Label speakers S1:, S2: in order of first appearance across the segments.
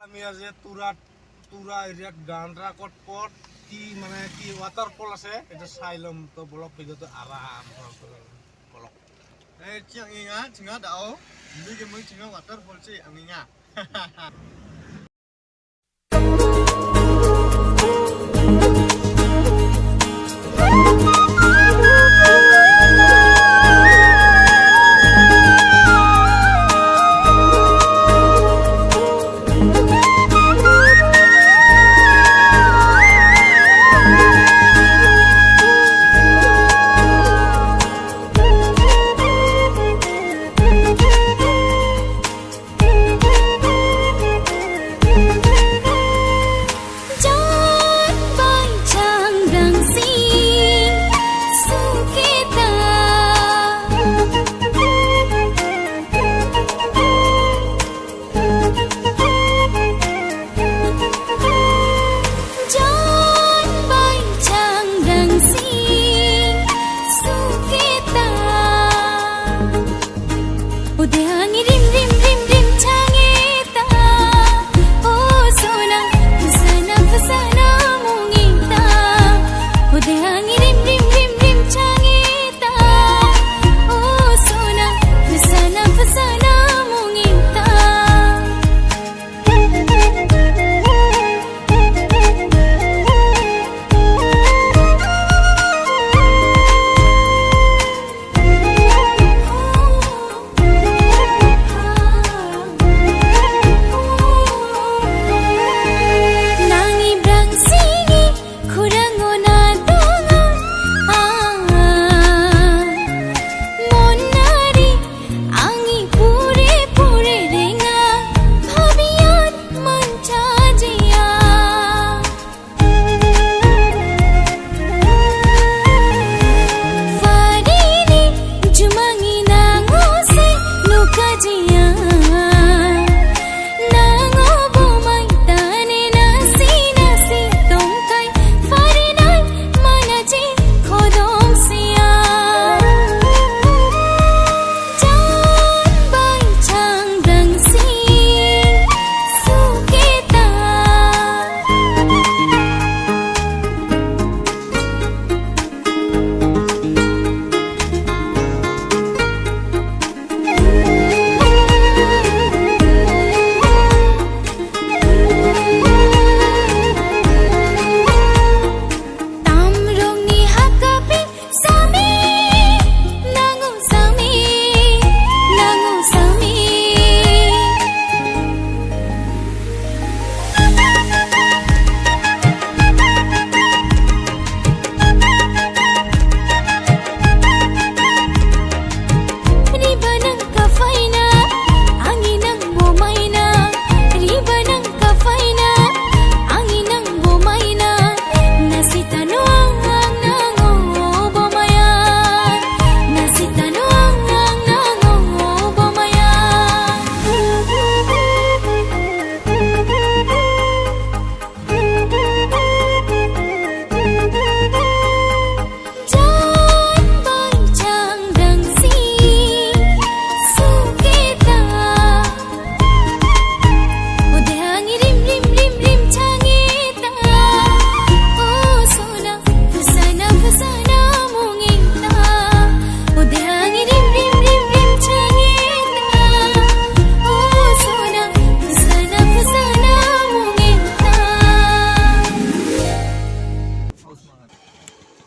S1: আমি আজি তুৰা এৰিয়াত গান্ডৰা কটপট কি মানে কি ৱাটাৰফল আছে এটা চাই ল'ম তো বলক ভিডিঅ'টো আৰাম বলক
S2: Eh, chiang inga, chinga dao. Hindi ke mo chinga waterfall si ang inga.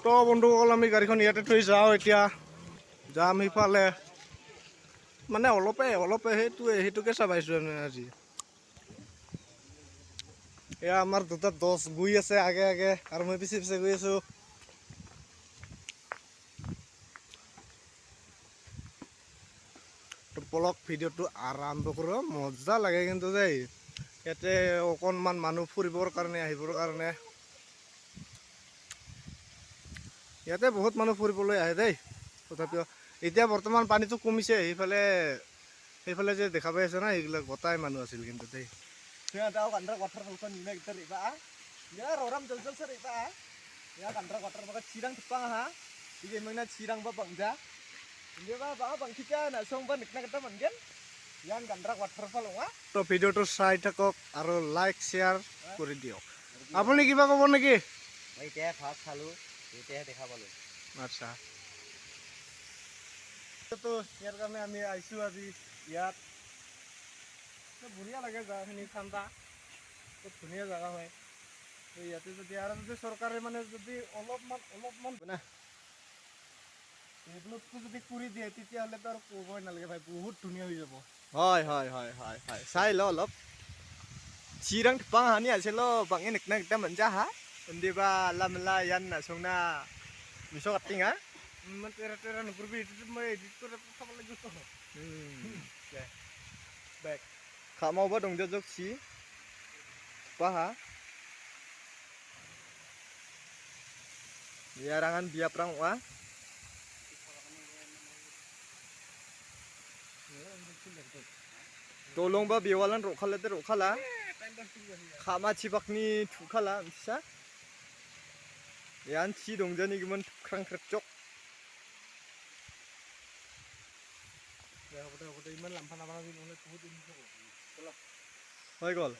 S1: তো বন্ধুসকল আমি গাড়ীখন ইয়াতে থৈ যাওঁ এতিয়া যাম সিফালে মানে অলপে সেইটোকে চাবাইছোঁ আমি আজি এয়া আমাৰ দুটা দছ গৈ আছে আগে আগে আৰু মই পিছে পিছে গৈ আছোঁ তো বলক ভিডিঅ'টো আৰম্ভ কৰোঁ মজা লাগে কিন্তু দেই ইয়াতে অকণমান মানুহ ফুৰিবৰ কাৰণে আহিবৰ কাৰণে ইয়াতে বহুত মানুহ ফুৰিবলৈ আহে দেই তথাপিও এতিয়া বৰ্তমান পানীটো কমিছে সেইফালে যে দেখা পাই আছে না এইবিলাক গোটাই মানুহ আছিল কিন্তু দেই
S2: Daw kandra waterfall kon nina gitar iba. Ya roram jol sar iba. Ya kandra waterfall ka cirang tepang ha. Ige mangna cirang ba bangja. Inde ba bang kita na song ba nikna kata manggen. ইয়ান গান্দ্ৰা waterfall হোৱা
S1: তো ভিডিঅ'টো চাই থাকক আৰু like share কৰি দিয়ক আপুনি কিবা ক'ব নেকি
S2: মই এতিয়া ভাত খালোঁ এতিয়াহে দেখা পালোঁ
S1: আচ্ছা তো ইয়াৰ কাৰণে আমি আহিছোঁ আজি ইয়াত বঢ়িয়া লাগে জেগাখিনি ঠাণ্ডা খুব ধুনীয়া জেগা হয় তো ইয়াতে যদি আৰু যদি চৰকাৰে মানে যদি অলপমান না ডেভেলপটো যদি কৰি দিয়ে তেতিয়াহ'লেতো আৰু ক'বই নালাগে ভাই বহুত ধুনীয়া হৈ যাব
S2: হয় হয় হয় হয় হয় চাই ল অলপ চিৰাং থপাং হানি আছে ল বাঙে নেকনা একটা मोनजा हा उन्दैबा लामला यान ना संना मिसो काटिं हा
S1: মই তেৰা নকৰিবি এইটোতো মই এডিট কৰি চাব লাগিব
S2: दे बेक खामावबो दं दे जक्सि बाहा बियारांगान बियाप्रां वा तलंबा बेवालान रखाला खामा चिपाकनि थुखाला मिसा यान चि दंजानि गमन ख्रां ख्रचक
S1: হ'ব দে ইমান লাম্ফা নামাৰিবি নহ'লে বহুত
S2: হৈ গ'ল